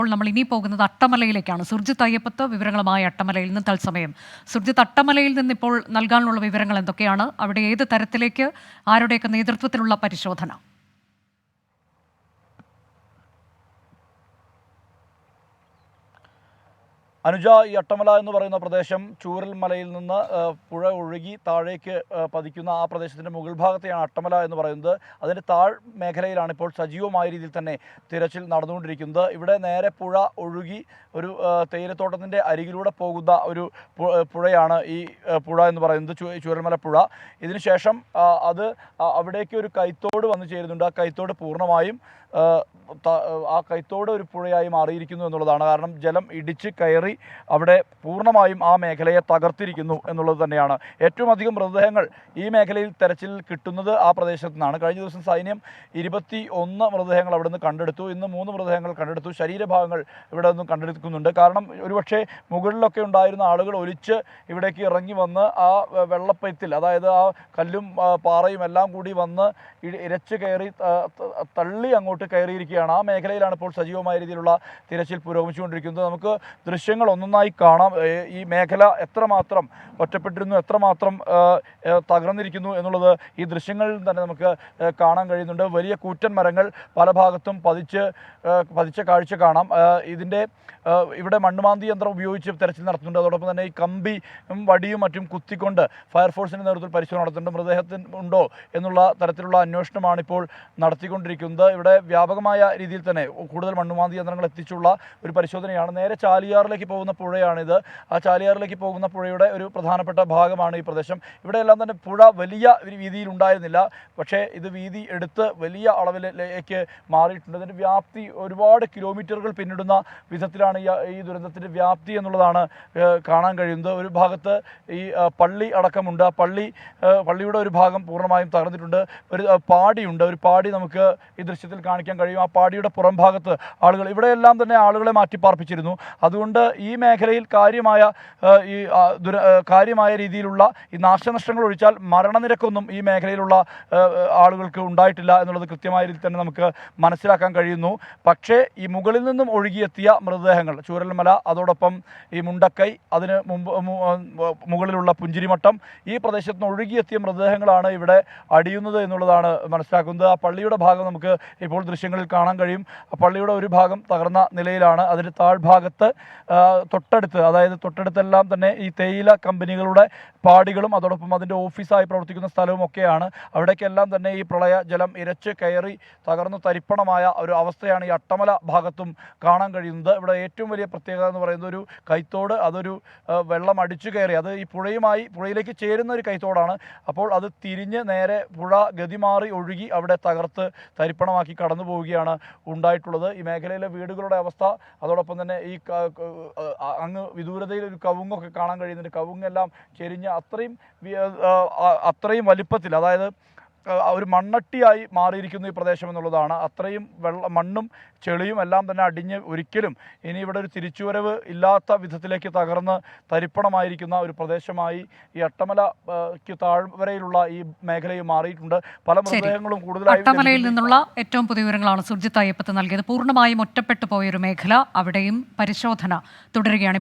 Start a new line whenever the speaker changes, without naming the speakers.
അപ്പോൾ നമ്മൾ ഇനി പോകുന്നത് അട്ടമലയിലേക്കാണ്. സുർജിത്ത് അയ്യപ്പത്ത് വിവരങ്ങളുമായി അട്ടമലയിൽ നിന്ന് തത്സമയം. സുർജിത്ത്, അട്ടമലയിൽ നിന്ന് ഇപ്പോൾ നൽകാനുള്ള വിവരങ്ങൾ എന്തൊക്കെയാണ്? അവിടെ ഏത് തരത്തിലേക്ക്, ആരുടെയൊക്കെ നേതൃത്വത്തിലുള്ള പരിശോധന?
അനുജ, ഈ അട്ടമല എന്ന് പറയുന്ന പ്രദേശം ചൂരൽ മലയിൽ നിന്ന് പുഴ ഒഴുകി താഴേക്ക് പതിക്കുന്ന ആ പ്രദേശത്തിൻ്റെ മുകൾ ഭാഗത്തെയാണ് അട്ടമല എന്ന് പറയുന്നത്. അതിൻ്റെ താഴ് മേഖലയിലാണ് ഇപ്പോൾ സജീവമായ രീതിയിൽ തന്നെ തിരച്ചിൽ നടന്നുകൊണ്ടിരിക്കുന്നത്. ഇവിടെ നേരെ പുഴ ഒഴുകി ഒരു തേയിലത്തോട്ടത്തിൻ്റെ അരികിലൂടെ പോകുന്ന ഒരു പുഴയാണ് ഈ പുഴ എന്ന് പറയുന്നത്, ചൂരൽമല പുഴ. ഇതിനുശേഷം അത് അവിടേക്ക് ഒരു കൈത്തോട് വന്നു ചേരുന്നുണ്ട്. ആ കൈത്തോട് പൂർണ്ണമായും ആ കൈത്തോട് ഒരു പുഴയായി മാറിയിരിക്കുന്നു എന്നുള്ളതാണ്. കാരണം ജലം ഇടിച്ച് കയറി അവിടെ പൂർണ്ണമായും ആ മേഖലയെ തകർത്തിരിക്കുന്നു എന്നുള്ളത് തന്നെയാണ്. ഏറ്റവും അധികം മൃതദേഹങ്ങൾ ഈ മേഖലയിൽ തെരച്ചിൽ കിട്ടുന്നത് ആ പ്രദേശത്തു നിന്നാണ്. കഴിഞ്ഞ ദിവസം സൈന്യം 21 മൃതദേഹങ്ങൾ അവിടെ നിന്ന് കണ്ടെടുത്തു. ഇന്ന് 3 മൃതദേഹങ്ങൾ കണ്ടെടുത്തു. ശരീരഭാഗങ്ങൾ ഇവിടെ നിന്നും കണ്ടെടുക്കുന്നുണ്ട്. കാരണം ഒരുപക്ഷെ മുകളിലൊക്കെ ഉണ്ടായിരുന്ന ആളുകൾ ഒലിച്ച് ഇവിടേക്ക് ഇറങ്ങി വന്ന് ആ വെള്ളപ്പയത്തിൽ, അതായത് ആ കല്ലും പാറയും എല്ലാം കൂടി വന്ന് ഇരച്ച് കയറി തള്ളി അങ്ങോട്ട് കയറിയിരിക്കുകയാണ്. ആ മേഖലയിലാണ് ഇപ്പോൾ സജീവമായ രീതിയിലുള്ള തിരച്ചിൽ പുരോഗമിച്ചുകൊണ്ടിരിക്കുന്നത്. നമുക്ക് ദൃശ്യങ്ങൾ ഒന്നൊന്നായി കാണാം. ഈ മേഖല എത്രമാത്രം ഒറ്റപ്പെട്ടിരുന്നു, എത്രമാത്രം തകർന്നിരിക്കുന്നു എന്നുള്ളത് ഈ ദൃശ്യങ്ങളിൽ തന്നെ നമുക്ക് കാണാൻ കഴിയുന്നുണ്ട്. വലിയ കൂറ്റൻ മരങ്ങൾ പല ഭാഗത്തും പതിച്ച കാഴ്ച കാണാം. ഇവിടെ മണ്ണുമാന്തി യന്ത്രം ഉപയോഗിച്ച് തെരച്ചിൽ നടത്തുന്നുണ്ട്. അതോടൊപ്പം തന്നെ ഈ കമ്പിയും വടിയും മറ്റും കുത്തിക്കൊണ്ട് ഫയർഫോഴ്സിൻ്റെ നേതൃത്വത്തിൽ പരിശോധന നടത്തുന്നുണ്ട്. മൃതദേഹത്തിന് ഉണ്ടോ എന്നുള്ള തരത്തിലുള്ള അന്വേഷണമാണ് ഇപ്പോൾ നടത്തിക്കൊണ്ടിരിക്കുന്നത്. ഇവിടെ വ്യാപകമായ രീതിയിൽ തന്നെ കൂടുതൽ മണ്ണുമാന്തി യന്ത്രങ്ങൾ എത്തിച്ചുള്ള ഒരു പരിശോധനയാണ്. നേരെ ചാലിയാറിലേക്ക് പോകുന്ന പുഴയാണിത്. ആ ചാലിയാറിലേക്ക് പോകുന്ന പുഴയുടെ ഒരു പ്രധാനപ്പെട്ട ഭാഗമാണ് ഈ പ്രദേശം. ഇവിടെയെല്ലാം തന്നെ പുഴ വലിയ വീതിയിൽ ഉണ്ടായിരുന്നില്ല, പക്ഷേ ഇത് വീതി എടുത്ത് വലിയ അളവിലേക്ക് മാറിയിട്ടുണ്ട്. ഇതിൻ്റെ വ്യാപ്തി ഒരുപാട് കിലോമീറ്ററുകൾ പിന്നിടുന്ന വിധത്തിലാണ് ഈ ദുരന്തത്തിൻ്റെ വ്യാപ്തി എന്നുള്ളതാണ് കാണാൻ കഴിയുന്നത്. ഒരു ഭാഗത്ത് ഈ പള്ളി അടക്കമുണ്ട്. ആ പള്ളിയുടെ ഒരു ഭാഗം പൂർണ്ണമായും തകർന്നിട്ടുണ്ട്. ഒരു പാടിയുണ്ട്. ഒരു പാടി നമുക്ക് ഈ ദൃശ്യത്തിൽ കാണിക്കാൻ കഴിയും. ആ പാടിയുടെ പുറം ഭാഗത്ത് ആളുകൾ, ഇവിടെയെല്ലാം തന്നെ ആളുകളെ മാറ്റിപ്പാർപ്പിച്ചിരുന്നു. അതുകൊണ്ട് ഈ മേഖലയിൽ കാര്യമായ രീതിയിലുള്ള ഈ നാശനഷ്ടങ്ങൾ ഒഴിച്ചാൽ മരണനിരക്കൊന്നും ഈ മേഖലയിലുള്ള ആളുകൾക്ക് ഉണ്ടായിട്ടില്ല എന്നുള്ളത് കൃത്യമായ രീതിയിൽ തന്നെ നമുക്ക് മനസ്സിലാക്കാൻ കഴിയുന്നു. പക്ഷേ ഈ മുകളിൽ നിന്നും ഒഴുകിയെത്തിയ മൃതദേഹങ്ങൾ, ചൂരൽമല, അതോടൊപ്പം ഈ മുണ്ടക്കൈ, അതിന് മുകളിലുള്ള പുഞ്ചിരിമട്ടം, ഈ പ്രദേശത്ത് നിന്ന് ഒഴുകിയെത്തിയ മൃതദേഹങ്ങളാണ് ഇവിടെ അടിയുന്നത് എന്നുള്ളതാണ് മനസ്സിലാക്കുന്നത്. ആ പള്ളിയുടെ ഭാഗം നമുക്ക് ഇപ്പോൾ ദൃശ്യങ്ങളിൽ കാണാൻ കഴിയും. പള്ളിയുടെ ഒരു ഭാഗം തകർന്ന നിലയിലാണ്. അതിൻ്റെ താഴ്ഭാഗത്ത് തൊട്ടടുത്തെല്ലാം തന്നെ ഈ തേയില കമ്പനികളുടെ പാടികളും അതോടൊപ്പം അതിൻ്റെ ഓഫീസായി പ്രവർത്തിക്കുന്ന സ്ഥലവും ഒക്കെയാണ്. അവിടേക്കെല്ലാം തന്നെ ഈ പ്രളയ ജലം ഇരച്ച് കയറി തകർന്നു തരിപ്പണമായ ഒരു അവസ്ഥയാണ് ഈ അട്ടമല ഭാഗത്തും കാണാൻ കഴിയുന്നത്. ഇവിടെ ഏറ്റവും വലിയ പ്രത്യേകത എന്ന് പറയുന്നത് ഒരു കൈത്തോട്, അതൊരു വെള്ളം അടിച്ചു കയറി, അത് ഈ പുഴയിലേക്ക് ചേരുന്ന ഒരു കൈത്തോടാണ്. അപ്പോൾ അത് തിരിഞ്ഞ് നേരെ പുഴ ഗതിമാറി ഒഴുകി അവിടെ തകർത്ത് തരിപ്പണമാക്കി കടന്നു പോവുകയാണ് ഉണ്ടായിട്ടുള്ളത്. ഈ മേഖലയിലെ വീടുകളുടെ അവസ്ഥ, അതോടൊപ്പം തന്നെ ഈ അങ്ങ് വിദൂരതയിൽ ഒരു കവുങ്ങൊക്കെ കാണാൻ കഴിയുന്നുണ്ട്. കവുങ്ങെല്ലാം ചെരിഞ്ഞ് അത്രയും വലിപ്പത്തിൽ, അതായത് ഒരു മണ്ണട്ടിയായി മാറിയിരിക്കുന്നു ഈ പ്രദേശം എന്നുള്ളതാണ്. അത്രയും മണ്ണും ചെളിയും എല്ലാം തന്നെ അടിഞ്ഞ് ഒരിക്കലും ഇനി ഇവിടെ ഒരു തിരിച്ചുവരവ് ഇല്ലാത്ത വിധത്തിലേക്ക് തകർന്ന് തരിപ്പണമായിരിക്കുന്ന ഒരു പ്രദേശമായി ഈ അട്ടമലയ്ക്ക് താഴ്വരയിലുള്ള ഈ മേഖലയിൽ മാറിയിട്ടുണ്ട്. പല മൃതദേഹങ്ങളും കൂടുതലായി
അട്ടമലയിൽ നിന്നുള്ള ഏറ്റവും പുതിയ വിവരങ്ങളാണ് സുർജിത്ത് അയ്യപ്പത്ത് നൽകിയത്. പൂർണ്ണമായും ഒറ്റപ്പെട്ടു പോയൊരു മേഖല, അവിടെയും പരിശോധന തുടരുകയാണ്.